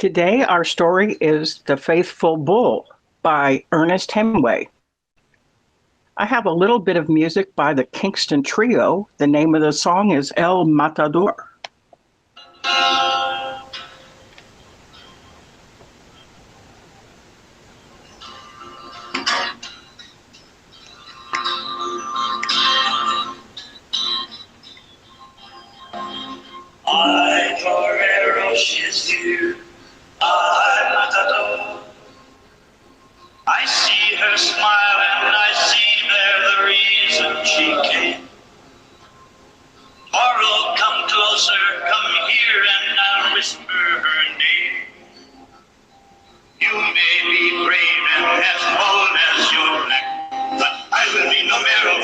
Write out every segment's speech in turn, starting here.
Today, our story is The Faithful Bull by Ernest Hemingway. I have a little bit of music by the Kingston Trio. The name of the song is El Matador. Ay, torero, she is here. Ay, matador. I see her smile and I see there the reason she came. Torero, come closer, come here and I'll whisper her name. You may be brave and as bold as you're black, but I will be numero,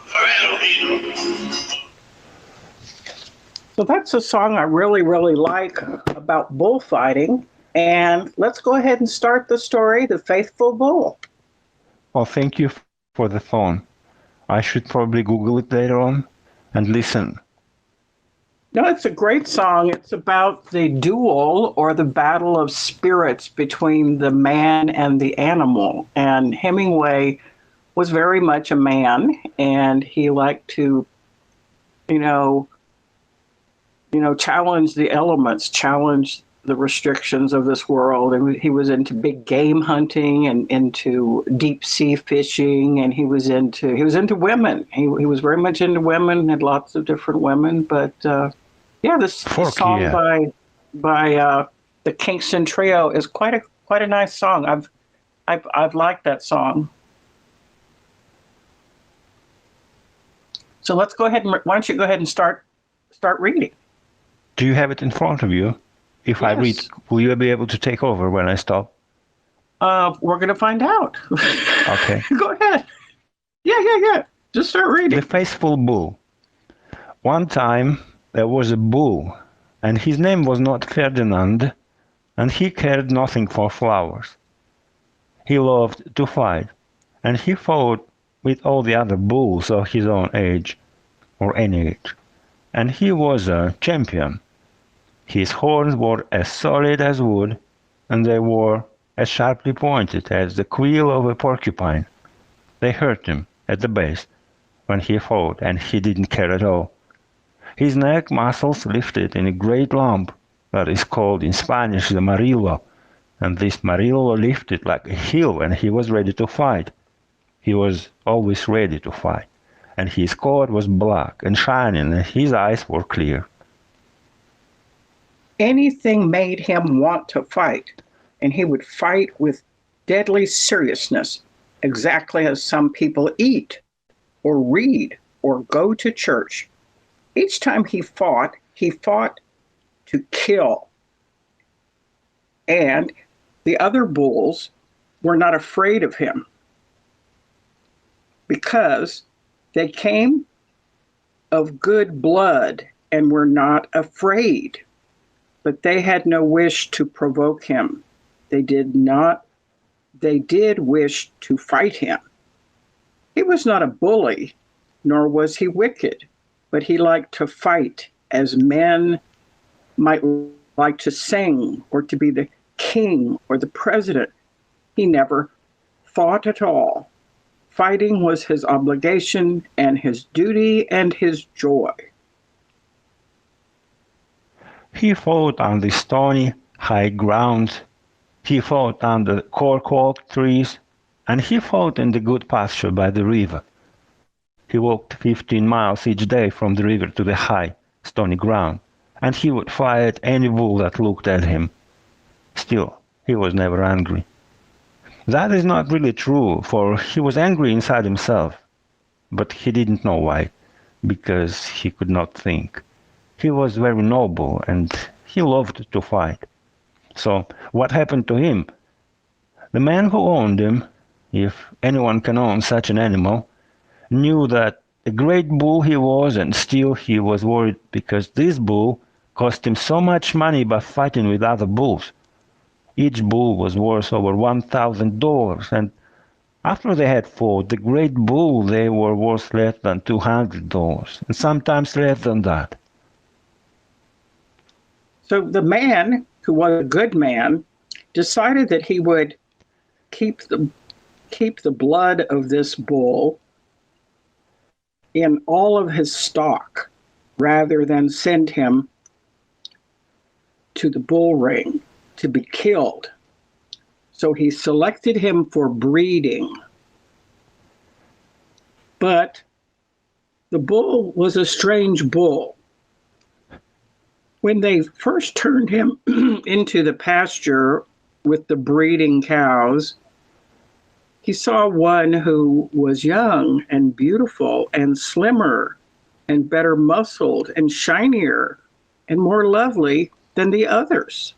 torero. So that's a song I really, really like about bullfighting. And let's go ahead and start the story, The Faithful Bull. Well, thank you for the phone. I should probably Google it later on and listen. No, it's a great song. It's about the duel or the battle of spirits between the man and the animal. And Hemingway was very much a man, and he liked to, challenge the elements, challenge the restrictions of this world. And he was into big game hunting and into deep sea fishing, and he was into women. He was very much into women, had lots of different women. But this song by the Kingston Trio is quite a nice song. I've liked that song. So let's go ahead and why don't you go ahead and start reading? Do you have it in front of you? If I read, will you be able to take over when I stop? We're going to find out. Okay. Go ahead. Yeah. Just start reading. The Faithful Bull. One time there was a bull, and his name was not Ferdinand, and he cared nothing for flowers. He loved to fight, and he fought with all the other bulls of his own age, or any age, and he was a champion. His horns were as solid as wood, and they were as sharply pointed as the quill of a porcupine. They hurt him at the base when he fought, and he didn't care at all. His neck muscles lifted in a great lump that is called in Spanish the marillo, and this marillo lifted like a hill when he was ready to fight. He was always ready to fight, and his coat was black and shining, and his eyes were clear. Anything made him want to fight, and he would fight with deadly seriousness, exactly as some people eat, or read, or go to church. Each time he fought to kill. And the other bulls were not afraid of him because they came of good blood and were not afraid. But they had no wish to provoke him. They did wish to fight him. He was not a bully, nor was he wicked, but he liked to fight as men might like to sing or to be the king or the president. He never fought at all. Fighting was his obligation and his duty and his joy. He fought on the stony, high ground. He fought under cork oak trees, and he fought in the good pasture by the river. He walked 15 miles each day from the river to the high, stony ground, and he would fight any bull that looked at him. Still, he was never angry. That is not really true, for he was angry inside himself, but he didn't know why, because he could not think. He was very noble, and he loved to fight. So, what happened to him? The man who owned him, if anyone can own such an animal, knew that a great bull he was, and still he was worried because this bull cost him so much money by fighting with other bulls. Each bull was worth over $1,000, and after they had fought the great bull, they were worth less than $200, and sometimes less than that. So the man who was a good man, decided that he would keep the blood of this bull in all of his stock rather than send him to the bull ring to be killed. So he selected him for breeding. But the bull was a strange bull. When they first turned him into the pasture with the breeding cows, he saw one who was young and beautiful and slimmer and better muscled and shinier and more lovely than the others.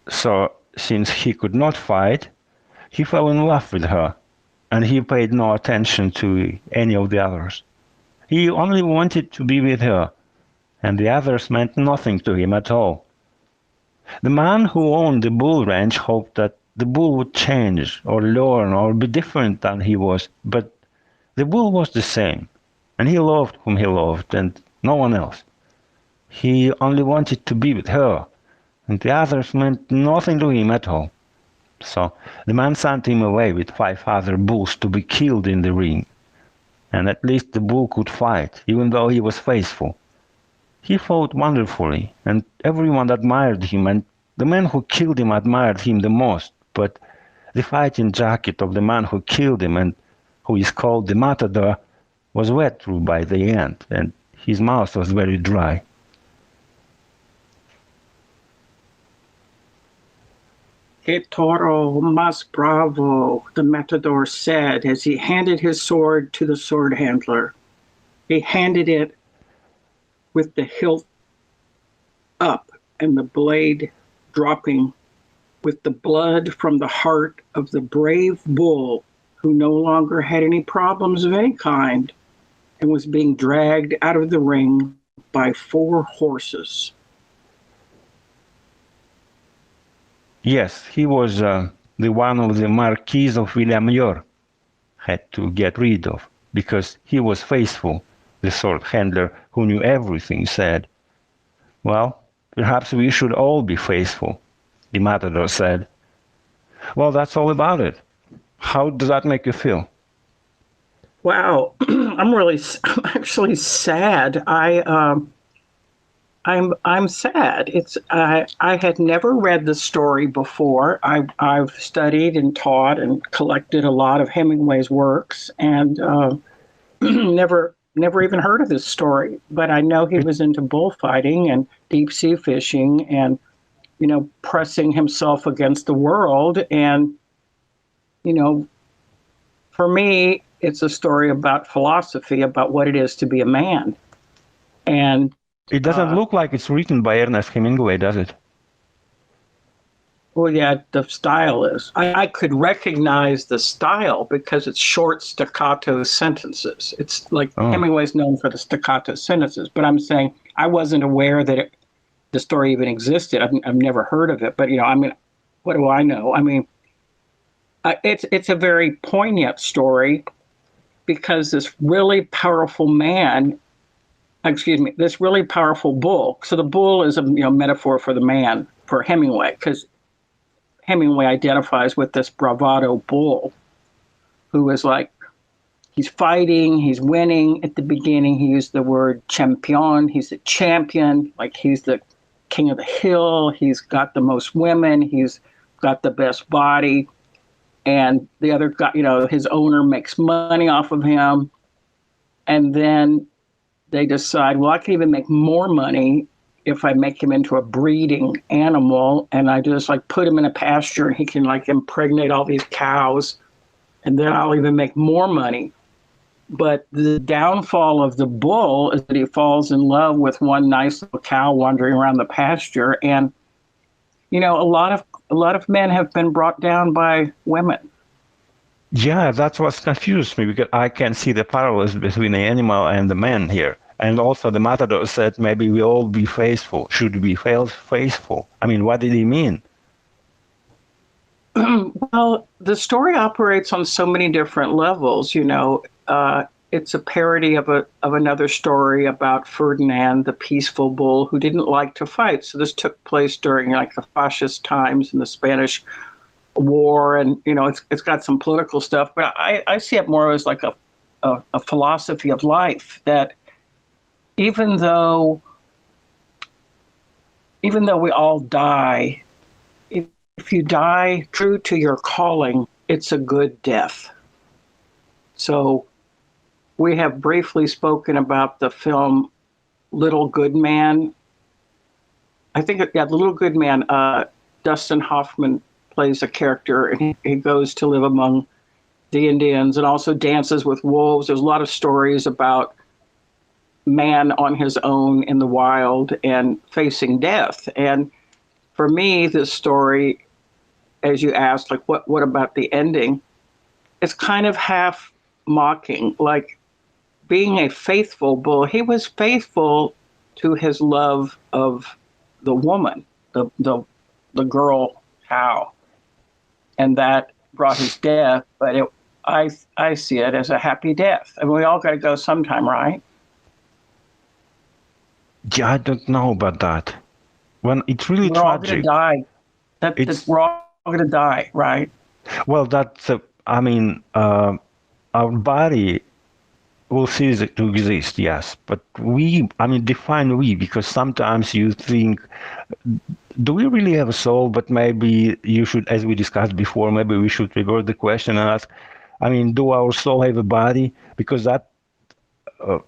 So, since he could not fight, he fell in love with her, and he paid no attention to any of the others. He only wanted to be with her, and the others meant nothing to him at all. The man who owned the bull ranch hoped that the bull would change or learn or be different than he was, but the bull was the same, and he loved whom he loved and no one else. He only wanted to be with her, and the others meant nothing to him at all. So the man sent him away with 5 other bulls to be killed in the ring. And at least the bull could fight, even though he was faithful. He fought wonderfully, and everyone admired him, and the man who killed him admired him the most. But the fighting jacket of the man who killed him, and who is called the matador, was wet through by the end, and his mouth was very dry. Que toro mas bravo, the matador said as he handed his sword to the sword handler. He handed it with the hilt up and the blade dropping, with the blood from the heart of the brave bull who no longer had any problems of any kind and was being dragged out of the ring by 4 horses. Yes, he was the one of the Marquis of Villamayor had to get rid of, because he was faithful, the sword handler who knew everything said. Well, perhaps we should all be faithful, the matador said. Well, that's all about it. How does that make you feel? Wow, I'm actually sad. I'm sad. I had never read the story before. I've studied and taught and collected a lot of Hemingway's works, and never even heard of this story. But I know he was into bullfighting and deep sea fishing, and pressing himself against the world. And for me, it's a story about philosophy, about what it is to be a man. And it doesn't look like it's written by Ernest Hemingway, does it? Well, yeah, the style is. I could recognize the style because it's short staccato sentences. It's like Hemingway's known for the staccato sentences, but I'm saying I wasn't aware that the story even existed. I've never heard of it, but what do I know? It's a very poignant story because this really powerful this really powerful bull. So the bull is a metaphor for the man, for Hemingway, because Hemingway identifies with this bravado bull who is like, he's fighting, he's winning. At the beginning, he used the word champion. He's a champion, like he's the king of the hill. He's got the most women. He's got the best body. And the other guy, his owner makes money off of him. And then they decide, well, I can even make more money if I make him into a breeding animal, and I just put him in a pasture and he can impregnate all these cows, and then I'll even make more money. But the downfall of the bull is that he falls in love with one nice little cow wandering around the pasture, and a lot of men have been brought down by women. Yeah, that's what confused me, because I can see the parallels between the animal and the man here. And also the matador said maybe we all be faithful. Should be faithful. What did he mean? Well, the story operates on so many different levels. it's a parody of another story about Ferdinand, the peaceful bull who didn't like to fight. So this took place during like the fascist times in the Spanish War, and it's got some political stuff. But I see it more as like a philosophy of life that even though we all die, if you die true to your calling, it's a good death. So we have briefly spoken about the film Little Good Man. I think, The Little Good Man, Dustin Hoffman plays a character, and he goes to live among the Indians and also dances with wolves. There's a lot of stories about man on his own in the wild and facing death. And for me, this story, as you asked, like what about the ending? It's kind of half mocking, like being a faithful bull. He was faithful to his love of the woman, the girl cow, and that brought his death. But I see it as a happy death. I mean, we all got to go sometime, right? Yeah, I don't know about that. When it's really We're all going to tragic. die. We're all going to die, right? Well, our body will cease to exist, yes. But define we, because sometimes you think, do we really have a soul? But maybe you should, as we discussed before, maybe we should revert the question and ask, do our soul have a body? Because that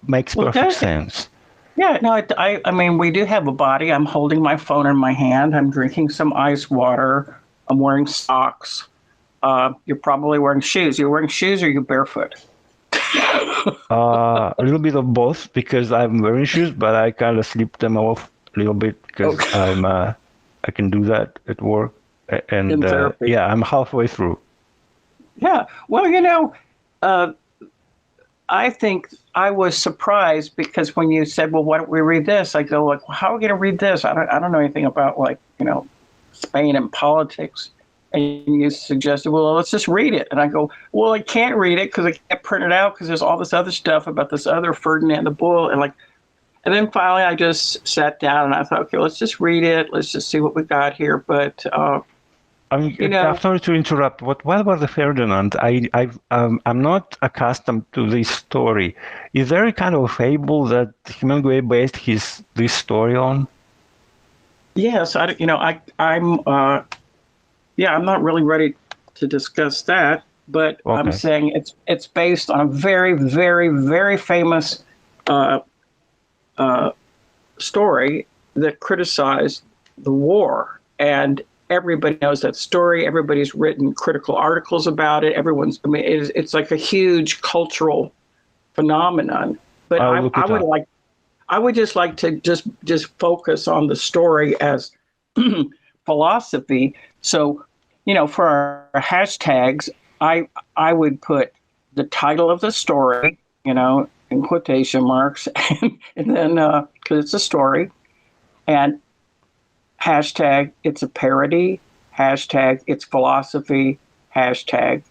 makes perfect sense. Yeah, no, I mean, we do have a body. I'm holding my phone in my hand. I'm drinking some ice water. I'm wearing socks. You're probably wearing shoes. You're wearing shoes, or you're barefoot? A little bit of both, because I'm wearing shoes, but I kind of slip them off a little bit because I can do that at work. And In therapy. I'm halfway through. Yeah. Well, I think I was surprised because when you said, well, why don't we read this? I go, like, well, how are we going to read this? I don't know anything about, like, Spain and politics. And you suggested, well, let's just read it. And I go, well, I can't read it because I can't print it out because there's all this other stuff about this other Ferdinand the Bull. And then finally I just sat down and I thought, okay, let's just read it. Let's just see what we got here. But, I'm sorry to interrupt. What about the Ferdinand? I'm not accustomed to this story. Is there a kind of fable that Hemingway based this story on? Yes, I'm not really ready to discuss that, but okay. I'm saying it's based on a very, very, very famous story that criticized the war, and everybody knows that story. Everybody's written critical articles about it. It's like a huge cultural phenomenon. But I would just like to just focus on the story as philosophy. So, for our hashtags, I would put the title of the story, in quotation marks, and then because it's a story, and hashtag it's a parody, hashtag it's philosophy, hashtag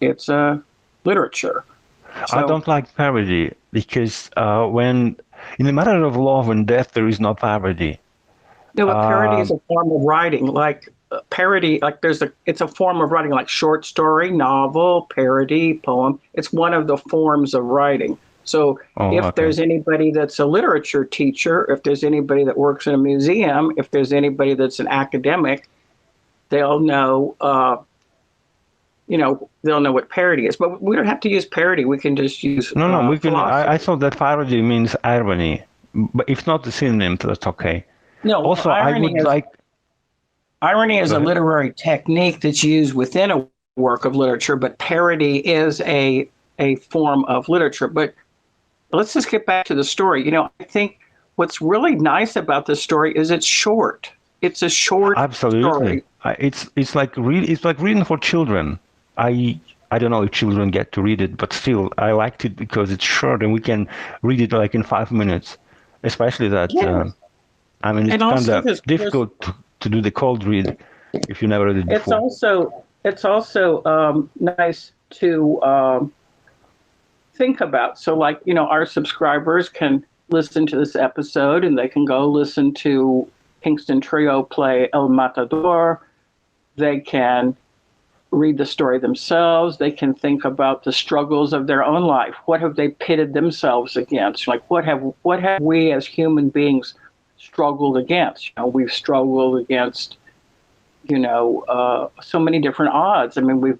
it's a literature. So, I don't like parody because when in the matter of love and death, there is no parody. No, a parody is a form of writing. Like parody, it's a form of writing, like short story, novel, parody, poem. It's one of the forms of writing. So there's anybody that's a literature teacher, if there's anybody that works in a museum, if there's anybody that's an academic, they'll know, they'll know what parody is. But we don't have to use parody. We can just use we can. I thought that parody means irony, but if not the synonym, that's okay. No. Also, irony is a literary technique that's used within a work of literature, but parody is a form of literature. But let's just get back to the story. I think what's really nice about this story is it's short. It's a short story. It's like reading for children. I don't know if children get to read it, but still, I liked it because it's short and we can read it like in 5 minutes. Especially that. Yes. It's kind of difficult to do the cold read if you never read it before. It's also nice to think about. So, like, our subscribers can listen to this episode and they can go listen to Kingston Trio play El Matador. They can read the story themselves. They can think about the struggles of their own life. What have they pitted themselves against? Like, what have we as human beings struggled against? We've struggled against, so many different odds. I mean, we've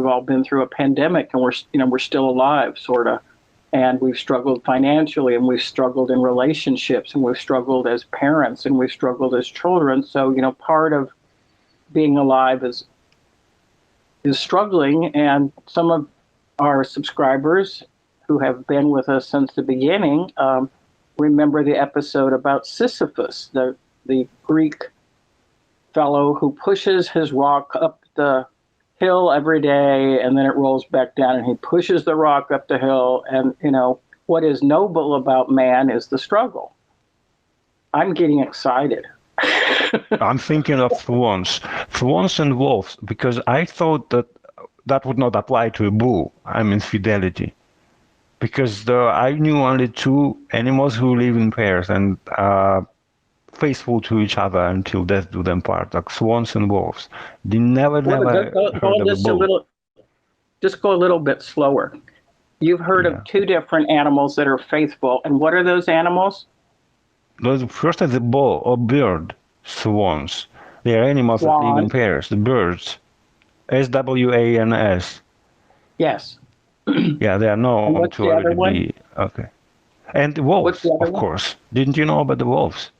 all been through a pandemic, and we're still alive, sort of. And we've struggled financially, and we've struggled in relationships, and we've struggled as parents, and we've struggled as children. So, part of being alive is struggling. And some of our subscribers who have been with us since the beginning remember the episode about Sisyphus, the Greek fellow who pushes his rock up the hill every day, and then it rolls back down, and he pushes the rock up the hill. And what is noble about man is the struggle. I'm getting excited. I'm thinking of swans and wolves, because I thought that would not apply to a bull. I mean, fidelity, because I knew only two animals who live in pairs and are faithful to each other until death do them part, like swans and wolves. They never heard of a bull. Just go a little bit slower. You've heard of two different animals that are faithful, and what are those animals? First is the bull or bird, swans. They are animals that live in pairs, the birds. SWANS. Yes. Yeah, they are known to already be. Okay. And the wolves, of course. Didn't you know about the wolves?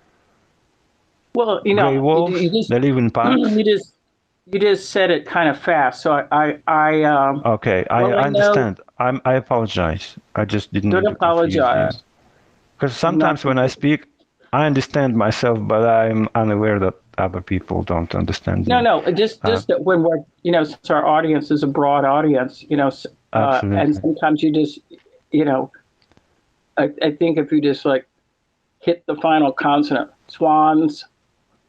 Well, Gray wolves, they live in packs. You just said it kind of fast, so I okay, I understand. I apologize. I just didn't. Don't apologize. Because sometimes when I speak, I understand myself, but I'm unaware that other people don't understand. No, just that when we're, since our audience is a broad audience, and sometimes you just, I think if you just like hit the final consonant, swans,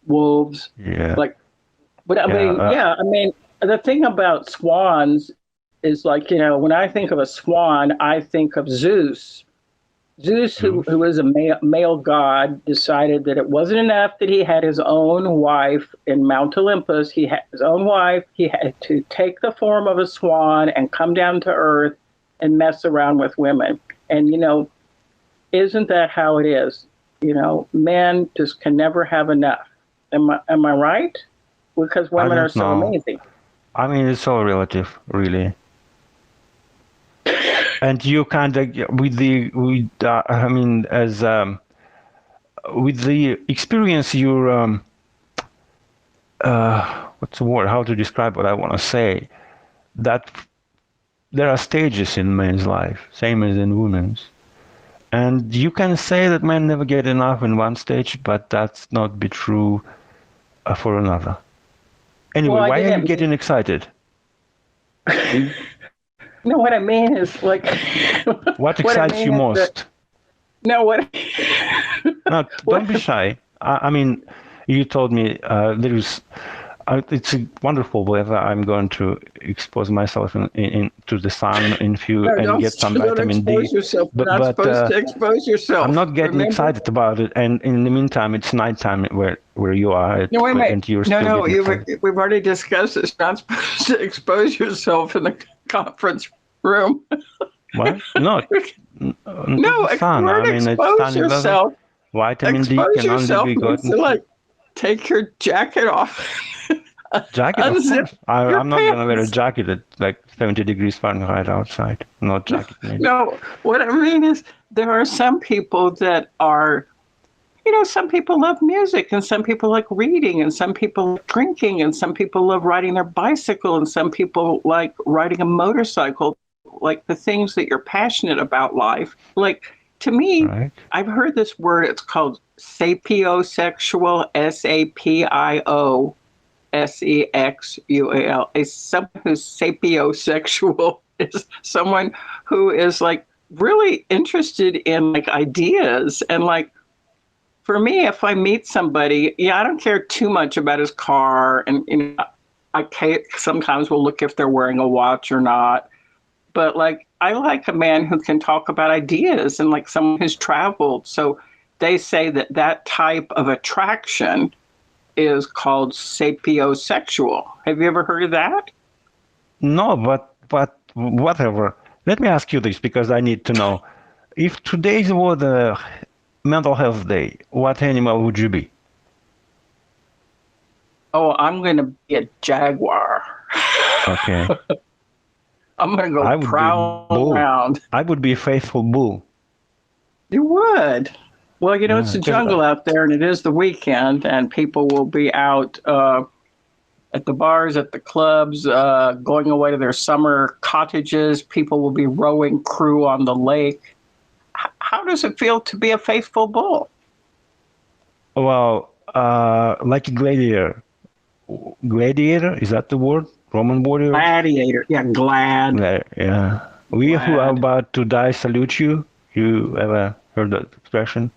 wolves, but I mean, the thing about swans is like, when I think of a swan, I think of Zeus. Zeus, who is a male god, decided that it wasn't enough that he had his own wife in Mount Olympus. He had his own wife. He had to take the form of a swan and come down to earth and mess around with women. And, isn't that how it is? Men just can never have enough. Am I right? Because women are so amazing. I mean, it's all relative, really. And you kind of with the experience you're what's the word? How to describe what I want to say? That there are stages in men's life, same as in women's, and you can say that men never get enough in one stage, but that's not be true for another. Anyway, why are you getting excited? No, what I mean is like. What excites you most? No, don't be shy. I mean, you told me there is. It's a wonderful weather. I'm going to expose myself to the sun and get some vitamin D. Yourself. You're not supposed to expose yourself. I'm not getting excited about it. And in the meantime, it's nighttime where you are. No, wait. We've already discussed this. You're not supposed to expose yourself in the conference room. What? No, sun. I mean, expose yourself. Vitamin D can only be gotten. Like, take your jacket off. Jacket? I'm not going to wear a jacket at like 70 degrees Fahrenheit outside. No jacket. Maybe. No, what I mean is there are some people that are, some people love music, and some people like reading, and some people like drinking, and some people love riding their bicycle, and some people like riding a motorcycle. Like the things that you're passionate about life. Like, to me, right. I've heard this word, it's called sapiosexual, SAPIOSEXUAL. Someone who's sapiosexual is someone who is like really interested in like ideas. And like, for me, if I meet somebody, I don't care too much about his car. And, I sometimes will look if they're wearing a watch or not. but like I like a man who can talk about ideas and like someone who's traveled. So they say that that type of attraction is called sapiosexual. Have you ever heard of that? No, but whatever. Let me ask you this because I need to know. If today's was a mental health day, what animal would you be? Oh, I'm going to be a jaguar. Okay. I'm going to go I would be prowl bull. around. I would be a faithful bull. You would. Well, you know, it's Yeah, the 'cause, jungle out there, and it is the weekend, and people will be out at the bars, at the clubs, going away to their summer cottages. People will be rowing crew on the lake. How does it feel to be a faithful bull? well, like a gladiator. Gladiator, is that the word? Roman warriors? Gladiator. Yeah, glad. Yeah. We who are Glad. about to die salute you. You ever heard that expression?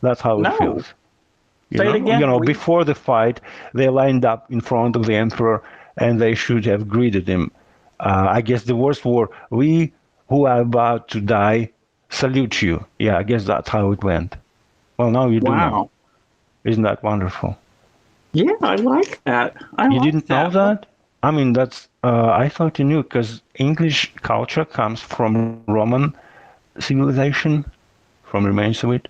That's how it No. feels. Say it again. Before the fight, they lined up in front of the emperor, and they should have greeted him. I guess the words were, "We who are about to die salute you." Yeah, I guess that's how it went. Well, now you do know. Wow. Isn't that wonderful? Yeah, I like that. I You like didn't know that. that? I mean, that's. I thought you knew because English culture comes from Roman civilization, from remains of it,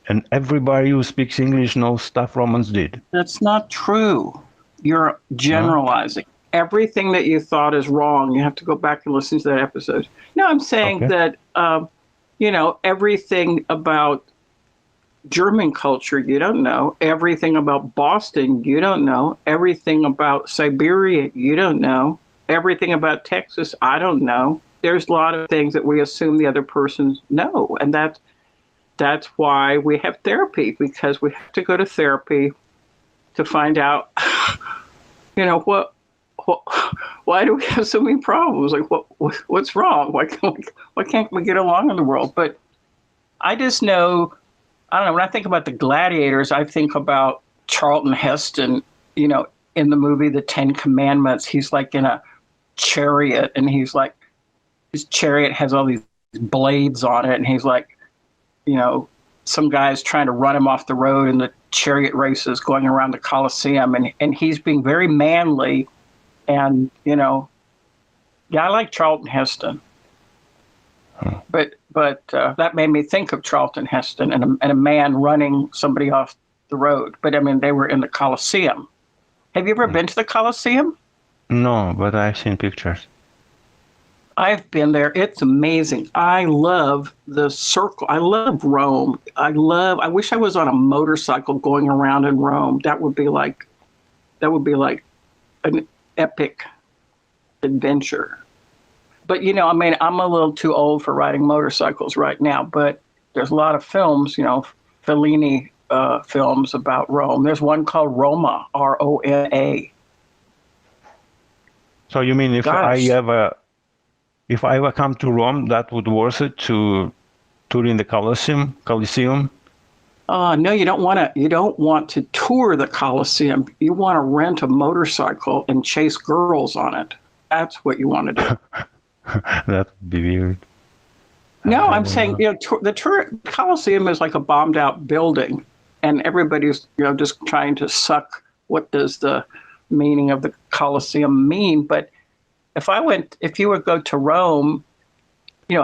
and everybody who speaks English knows stuff Romans did. That's not true. You're No? generalizing. Everything that you thought is wrong, you have to go back and listen to that episode. No, I'm saying Okay. that, everything about German culture, you don't know. Everything about Boston, you don't know. Everything about Siberia, you don't know. Everything about Texas, I don't know. There's a lot of things that we assume the other persons know. And that's why we have therapy, because we have to go to therapy to find out, what why do we have so many problems? Like, what's wrong? Why can't we get along in the world? But I just know, I don't know. When I think about the gladiators, I think about Charlton Heston. In the movie The Ten Commandments, he's like in a chariot, and he's like, his chariot has all these blades on it, and he's like, some guy's trying to run him off the road in the chariot races going around the Colosseum, and he's being very manly. And, yeah, I like Charlton Heston. But that made me think of Charlton Heston and a man running somebody off the road. But, I mean, they were in the Colosseum. Have you ever been to the Colosseum? No, but I've seen pictures. I've been there. It's amazing. I love the circle. I love Rome. I wish I was on a motorcycle going around in Rome. That would be like an epic adventure. But, I'm a little too old for riding motorcycles right now, but there's a lot of films, Fellini films about Rome. There's one called Roma, Rona. So you mean Gosh. if I ever come to Rome, that would worth it to tour in the Colosseum? No, you don't want to tour the Colosseum. You want to rent a motorcycle and chase girls on it. That's what you want to do. That would be weird. No, I'm saying, the Colosseum is like a bombed out building, and everybody's, just trying to suck what does the meaning of the Colosseum mean. But if you would go to Rome,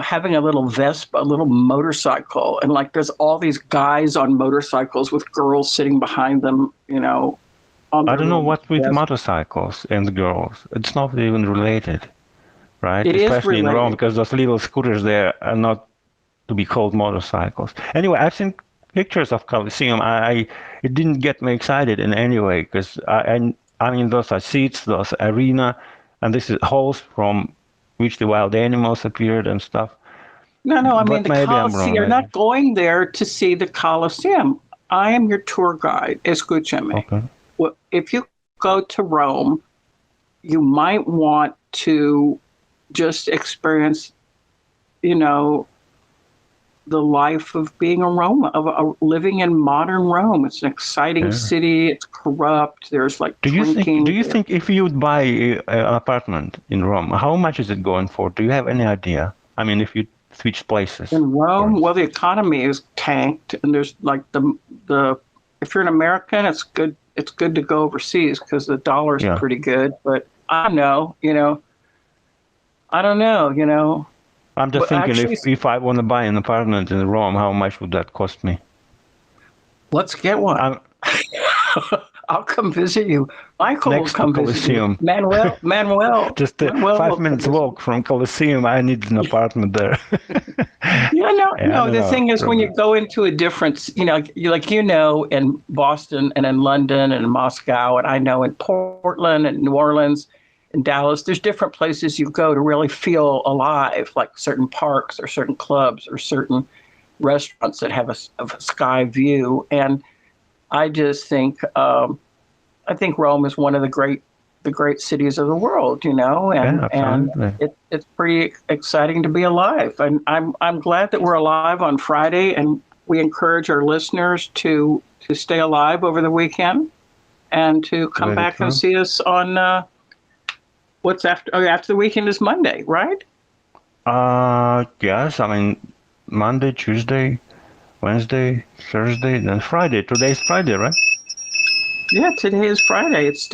having a little Vespa, a little motorcycle, and like there's all these guys on motorcycles with girls sitting behind them, on I their don't know little what with Vespa. motorcycles and girls. It's not even related, right? It is Especially in Rome, related. because those little scooters there are not to be called motorcycles. Anyway, I've seen pictures of Colosseum. It didn't get me excited in any way because I mean those are seats, those arena, and this is halls from which the wild animals appeared and stuff. No, I mean But the maybe I'm Colosseum. wrong. You're not going there to see the Colosseum. I am your tour guide. Escúchame. Okay. Well, if you go to Rome, you might want to just experience, the life of being a Rome, of living in modern Rome. It's an exciting Yeah. city. It's corrupt. There's like Do you drinking. think if you would buy an apartment in Rome, how much is it going for? Do you have any idea? I mean, if you switch places, In for Rome, well, instance. the economy is tanked, and there's like the if you're an American, it's good. It's good to go overseas because the dollar's Yeah. pretty good. But I don't know, I don't know, I'm just But thinking actually, if I want to buy an apartment in Rome, how much would that cost me? let's get one. I'm I'll come visit you. Michael will next to come visit you. Colosseum, Manuel just will 5 come minutes visit you. walk from Colosseum. I need an apartment there. Yeah, no, Yeah, I no. don't The know. thing is, when you Probably. go into a different, in Boston and in London and in Moscow, and I know in Portland and New Orleans and Dallas, there's different places you go to really feel alive, like certain parks or certain clubs or certain restaurants that have a sky view. And I just think, I think Rome is one of the great cities of the world, Yeah, and absolutely. it's pretty exciting to be alive. And I'm glad that we're alive on Friday, and we encourage our listeners to stay alive over the weekend and to come Very back and true. see us on what's after. Oh, after the weekend is Monday, right? Yes, I mean, Monday, Tuesday, Wednesday, Thursday, then Friday. Today's Friday, right? Yeah, today is Friday. It's still